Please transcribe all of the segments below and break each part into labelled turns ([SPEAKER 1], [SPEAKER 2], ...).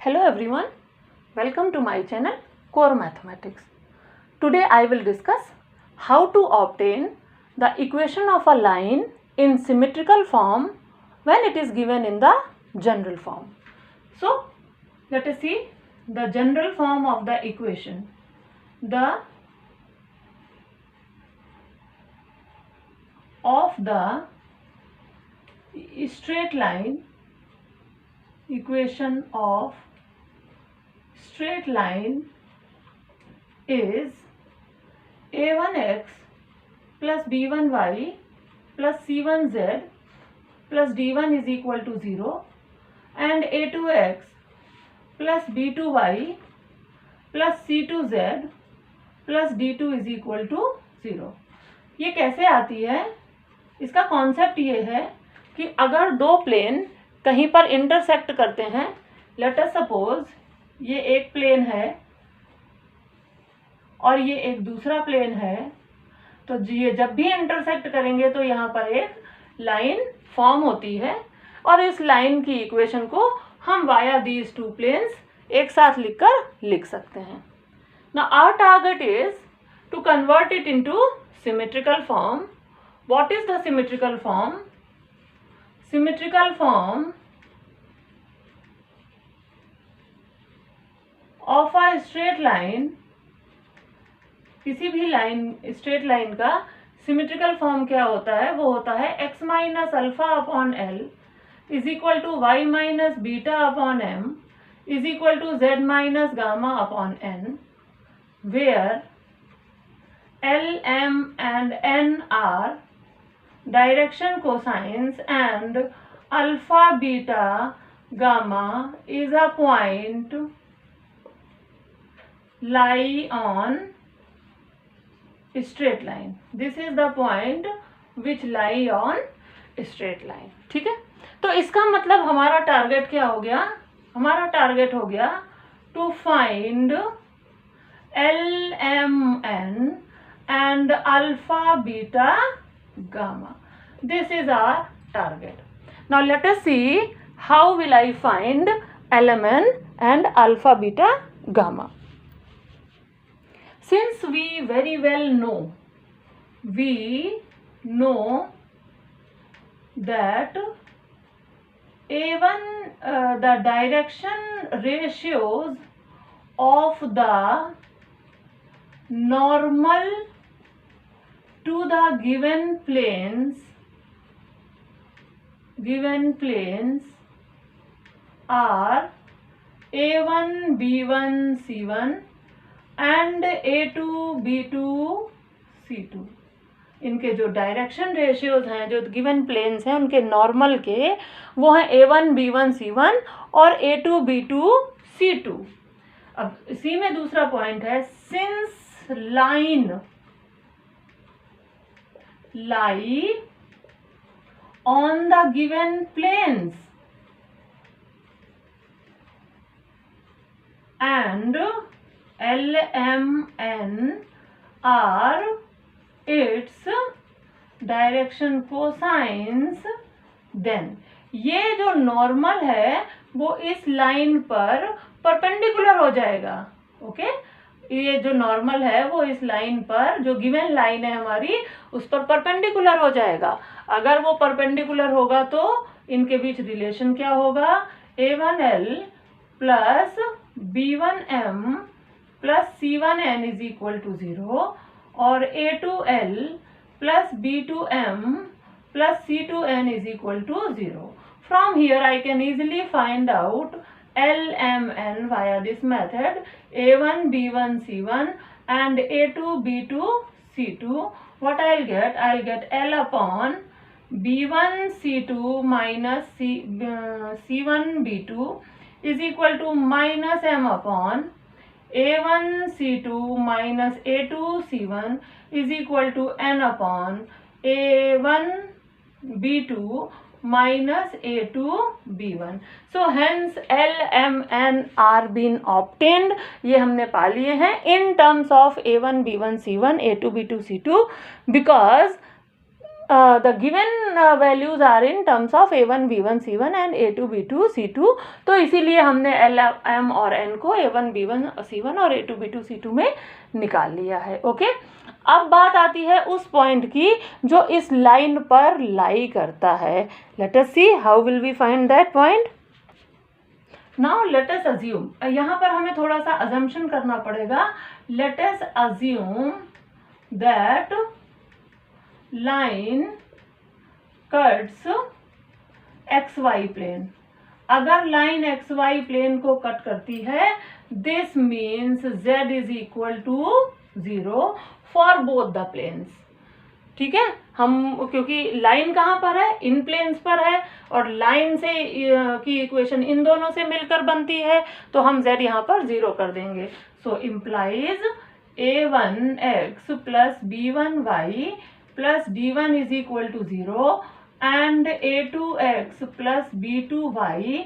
[SPEAKER 1] Hello everyone, welcome to my channel Core Mathematics. Today I will discuss how to obtain the equation of a line in symmetrical form when it is given in the general form. So let us see the general form of the equation. The straight line, equation of straight line is a1x plus b1y plus c1z plus d1 is equal to 0 and a2x plus b2y plus c2z plus d2 is equal to 0. ये कैसे आती है? इसका concept ये है कि अगर दो प्लेन कहीं पर इंटरसेक्ट करते हैं, लेट अस सपोज ये एक प्लेन है और ये एक दूसरा प्लेन है, तो ये जब भी इंटरसेक्ट करेंगे तो यहाँ पर एक लाइन फॉर्म होती है और इस लाइन की इक्वेशन को हम वाया दीज टू प्लेन्स एक साथ लिख सकते हैं. Now our target is to convert it into symmetrical form. What is the symmetrical form? Symmetrical form of a straight line, किसी भी लाइन स्ट्रेट लाइन का सिमेट्रिकल फॉर्म क्या होता है? वो होता है x minus alpha upon L is equal to Y minus beta upon M is equal to Z minus gamma upon N, where L, M and N are direction cosines and alpha, beta, gamma is a point lie on straight line. This is the point which lie on straight line. ठीक है, तो इसका मतलब हमारा target क्या हो गया? हमारा टारगेट हो गया to find L, M, N and alpha, beta, gamma. This is our target. Now let us see how will I find LMN and alpha, beta, gamma. Since we very well know that A1 the direction ratios of the normal to the given planes are A1, B1, C1 and A2, B2, C2. इनके जो direction ratios हैं, जो given planes हैं उनके normal के, वो हैं A1, B1, C1 और A2, B2, C2. अब इसी में दूसरा पॉइंट है, since line lie on the given planes and L, M, N are its direction cosines, then ये जो नॉर्मल है वो इस लाइन पर परपेंडिकुलर हो जाएगा. ओके, ये जो नॉर्मल है वो इस लाइन पर, जो गिवन लाइन है हमारी, उस पर परपेंडिकुलर हो जाएगा. अगर वो परपेंडिकुलर होगा तो इनके बीच रिलेशन क्या होगा? A1L plus B1M plus C1N is equal to 0 और A2L plus B2M plus C2N is equal to 0. From here I can easily find out L, M, N via this method, A1, B1, C1 and A2, B2, C2. What I'll get? I'll get L upon B1, C2 minus C1, B2 is equal to minus M upon A1, C2 minus A2, C1 is equal to N upon A1, B2 minus A2, B1. So hence L, M, N are been obtained. ये हमने पा लिए हैं in terms of A1, B1, C1, A2, B2, C2 because the given values are in terms of A1 B1 C1 and A2 B2 C2. तो इसीलिए हमने L M और N को A1 B1 C1 और A2 B2 C2 में निकाल लिया है. ओके, अब बात आती है उस पॉइंट की जो इस लाइन पर लाई करता है. Let us see how will we find that point. Now let us assume, यहाँ पर हमें थोड़ा सा अजम्पशन करना पड़ेगा. Let us assume that line cuts XY plane. अगर लाइन XY प्लेन को कट करती है, this means Z is equal to 0 for both the planes. ठीक है, हम क्योंकि लाइन कहाँ पर है, इन प्लेन्स पर है, और लाइन से की इक्वेशन इन दोनों से मिलकर बनती है, तो हम Z यहाँ पर 0 कर देंगे. So implies A1x plus B1y plus D1 is equal to 0 and A2x plus B2y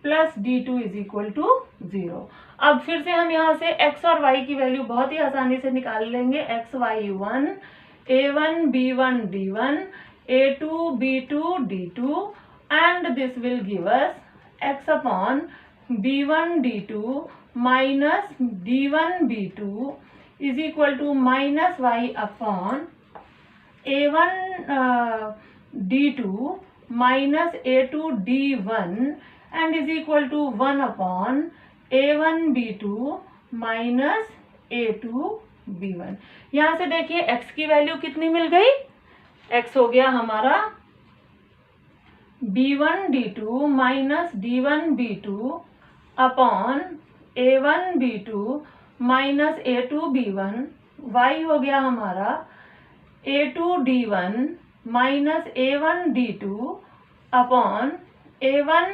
[SPEAKER 1] plus D2 is equal to 0. अब फिर से हम यहाँ से x और y की वैल्यू बहुत ही आसानी से निकाल लेंगे. x y1 A1 B1 D1 A2 B2 D2 and this will give us x upon B1 D2 minus D1 B2 is equal to minus y upon A1 D2 minus A2 D1 and is equal to 1 upon A1 B2 minus A2 B1. यहाँ से देखिए x की value कितनी मिल गई. x हो गया हमारा B1 D2 minus D1 B2 upon A1 B2 minus A2 B1. y हो गया हमारा A2 D1 minus A1 D2 upon A1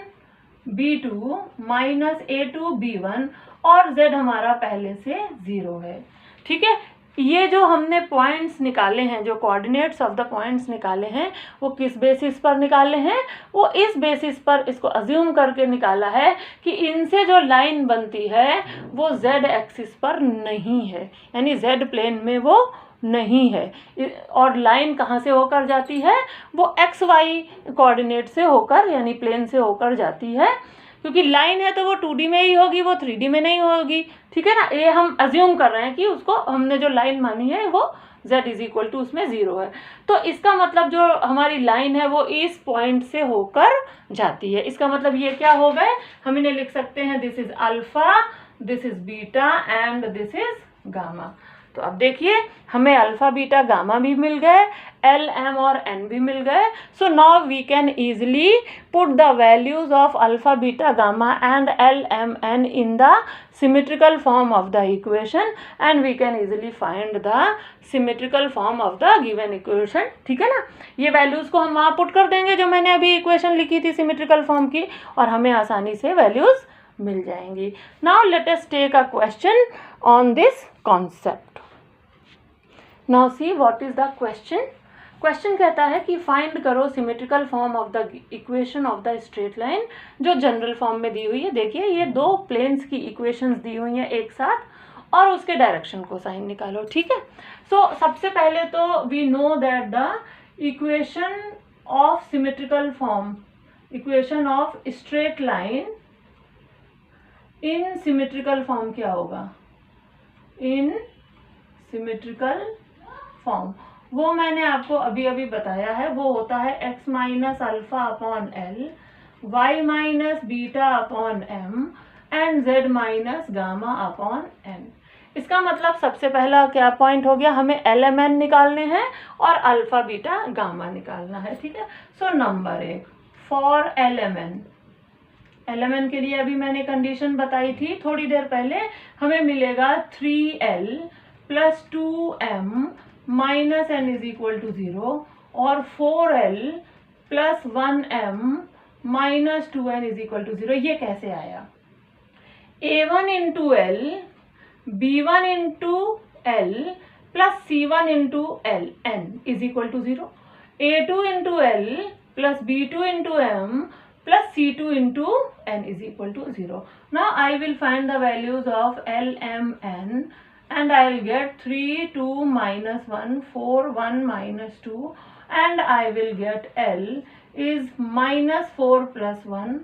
[SPEAKER 1] B2 minus A2 B1, और z हमारा पहले से 0 है. ठीक है, ये जो हमने पॉइंट्स निकाले हैं, जो कोऑर्डिनेट्स ऑफ द पॉइंट्स निकाले हैं, वो किस बेसिस पर निकाले हैं. वो इस बेसिस पर इसको अज्यूम करके निकाला है कि इनसे जो लाइन बनती है वो z एक्सिस पर नहीं है, यानी z प्लेन में वो नहीं है. और लाइन कहाँ से होकर जाती है, वो XY कोऑर्डिनेट से होकर, यानी प्लेन से होकर जाती है. क्योंकि लाइन है तो वो 2D में ही होगी, वो 3D में नहीं होगी. ठीक है ना, ये हम अज्यूम कर रहे हैं कि उसको हमने जो लाइन मानी है वो z इज इक्वल टू उसमें 0 है. तो इसका मतलब जो हमारी लाइन है वो इस पॉइंट से होकर जाती है. इसका मतलब ये क्या हो गए, हम इन्हें लिख सकते हैं this is alpha, this is beta and this is gamma. तो अब देखिए हमें अल्फा बीटा गामा भी मिल गए, एल एम और एन भी मिल गए. So now we can easily put the values of alpha beta gamma and L M N in the symmetrical form of the equation and we can easily find the symmetrical form of the given equation. ठीक है ना, ये values को हम वहाँ put कर देंगे जो मैंने अभी इक्वेशन लिखी थी सिमेट्रिकल फॉर्म की, और हमें आसानी से वैल्यूज मिल जाएंगी. Now let us take a question on this concept. Now see what is the question. Question कहता है कि फाइंड करो symmetrical form of the equation of the straight line, जो जनरल फॉर्म में दी हुई है. देखिए ये दो प्लेन्स की इक्वेशंस दी हुई हैं एक साथ, और उसके डायरेक्शन को साइन निकालो. ठीक है, सो सबसे पहले तो we know that the equation of symmetrical form, equation of straight line in symmetrical form क्या होगा, इन सिमेट्रिकल फॉर्म, वो मैंने आपको अभी अभी बताया है. वो होता है x minus alpha upon L, y minus beta upon M and z minus gamma upon N. इसका मतलब सबसे पहला क्या पॉइंट हो गया, हमें एल एम एन निकालने हैं और अल्फा बीटा गामा निकालना है. ठीक है, so number 1 for L M N. L M N के लिए अभी मैंने कंडीशन बताई थी थोड़ी देर पहले, हमें मिलेगा 3l plus 2m minus N is equal to 0 और 4l plus 1m minus 2n is equal to 0. ये कैसे आया, a1 into L, b1 into L plus c1 into L n is equal to 0, a2 into L plus b2 into m plus C2 into n is equal to 0. Now I will find the values of L, M, N and I will get 3, 2, minus 1, 4, 1, minus 2 and I will get L is minus 4 plus 1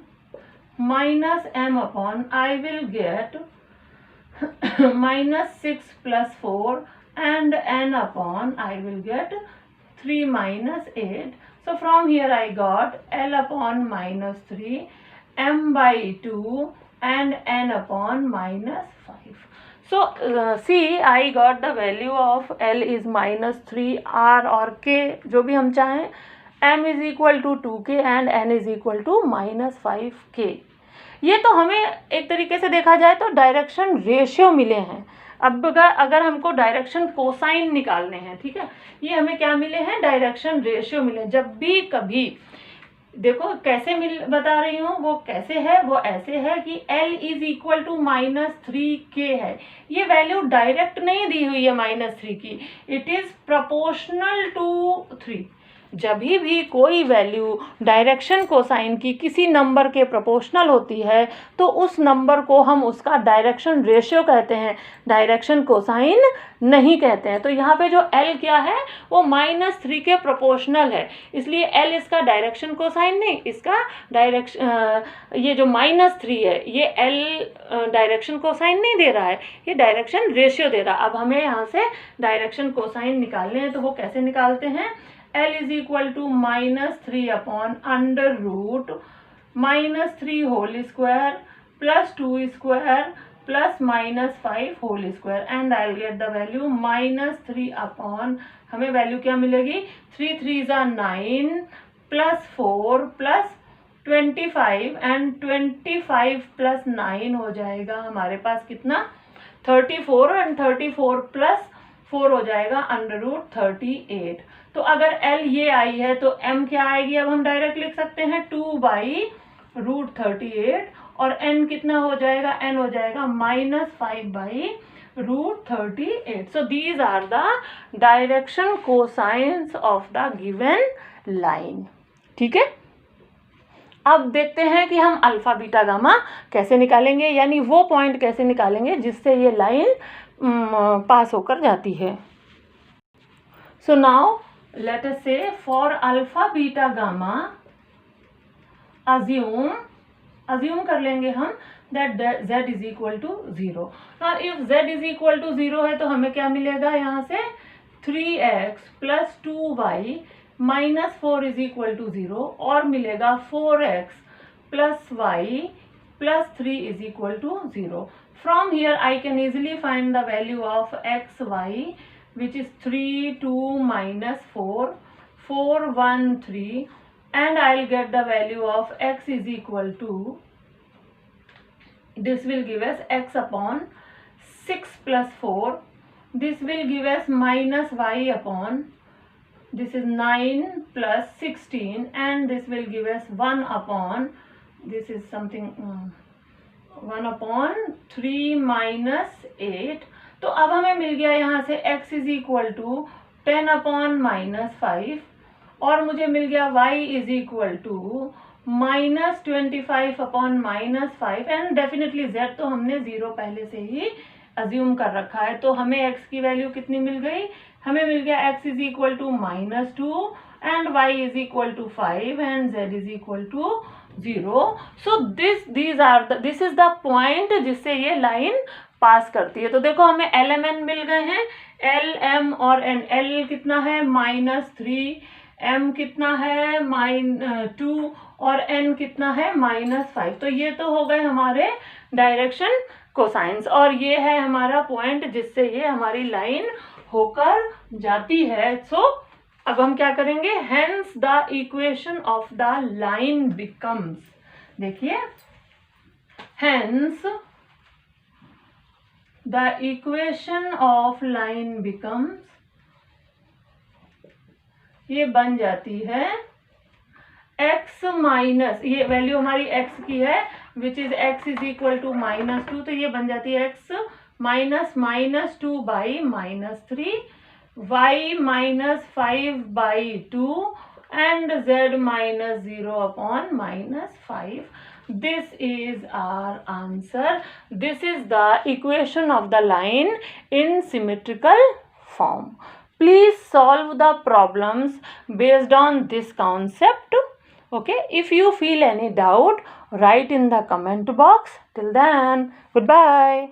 [SPEAKER 1] minus m upon I will get minus 6 plus 4 and n upon I will get 3 minus 8. So from here I got L upon minus 3, m by 2 and n upon minus 5. So see, I got the value of L is minus 3, R और K जो भी हम चाहें, m is equal to 2K and n is equal to minus 5K. ये तो हमें एक तरीके से देखा जाए तो डायरेक्शन रेशियो मिले हैं. अब अगर हमको डायरेक्शन कोसाइन निकालने हैं, ठीक है, ये हमें क्या मिले हैं, डायरेक्शन रेशियो मिले. जब भी कभी देखो कैसे बता रही हूँ, वो कैसे है, वो ऐसे है कि L is equal to minus 3K है. ये वैल्यू डायरेक्ट नहीं दी हुई है माइनस 3 की, इट इज प्रोपोर्शनल टू 3. जब भी कोई वैल्यू डायरेक्शन कोसाइन की किसी नंबर के प्रोपोर्शनल होती है तो उस नंबर को हम उसका डायरेक्शन रेशियो कहते हैं, डायरेक्शन कोसाइन नहीं कहते हैं. तो यहाँ पे जो L क्या है वो माइनस 3 के प्रोपोर्शनल है, इसलिए L इसका डायरेक्शन कोसाइन नहीं, इसका डायरेक्शन ये जो माइनस 3 है ये L डायरेक्शन कोसाइन नहीं दे रहा है, ये डायरेक्शन रेशियो दे रहा है. अब हमें यहाँ से डायरेक्शन कोसाइन निकालने हैं, तो वो कैसे निकालते हैं. L is equal to minus 3 upon under root minus 3 whole square plus 2 square plus minus 5 whole square and I'll get the value minus 3 upon, हमें वैल्यू क्या मिलेगी, 3 3s are 9 plus 4 plus 25 and 25 plus 9 हो जाएगा हमारे पास कितना, 34 and 34 plus 4 हो जाएगा under root 38. तो अगर L ये आई है तो M क्या आएगी, अब हम डायरेक्ट लिख सकते हैं 2 बाई रूट 38 और N कितना हो जाएगा, N हो जाएगा minus 5 by root 38. So these are the direction cosines of the given line. ठीक है, अब देखते हैं कि हम अल्फा बीटा गामा कैसे निकालेंगे, यानी वो पॉइंट कैसे निकालेंगे जिससे ये लाइन पास होकर जाती है. So now let us say for alpha beta gamma assume कर लेंगे हम that z is equal to 0. now if z is equal to 0 है तो हमें क्या मिलेगा, यहाँ से 3x plus 2y minus 4 is equal to 0 और मिलेगा 4x plus y plus 3 is equal to 0. from here I can easily find the value of x, y, which is 3, 2 minus 4, 4, 1, 3 and I'll get the value of x is equal to, this will give us x upon 6 plus 4, this will give us minus y upon, this is 9 plus 16 and this will give us 1 upon, this is something 1 upon 3 minus 8. तो अब हमें मिल गया यहाँ से x is equal to 10 upon minus 5 और मुझे मिल गया y is equal to minus 25 upon minus 5 and definitely z तो हमने 0 पहले से ही अज्यूम कर रखा है. तो हमें x की वैल्यू कितनी मिल गई, हमें मिल गया x is equal to minus 2 and y is equal to 5 and z is equal to 0. So this is the point जिससे ये लाइन पास करती है. तो देखो हमें एल एम एन मिल गए हैं, एल एम और एन. एल कितना है माइनस 3, एम कितना है -2 और एन कितना है -5. तो ये तो हो गए हमारे डायरेक्शन कोसाइंस और ये है हमारा पॉइंट जिससे ये हमारी लाइन होकर जाती है. सो अब हम क्या करेंगे, hence the equation of the line becomes, देखिए hence the equation of line becomes, ये बन जाती है x माइनस, ये वैल्यू हमारी x की है which is x is equal to -2, तो ये बन जाती है x minus 2 by -3, y minus 5 by 2 and z minus 0 upon -5. This is our answer. This is the equation of the line in symmetrical form. Please solve the problems based on this concept. Okay, if you feel any doubt, write in the comment box. Till then, goodbye.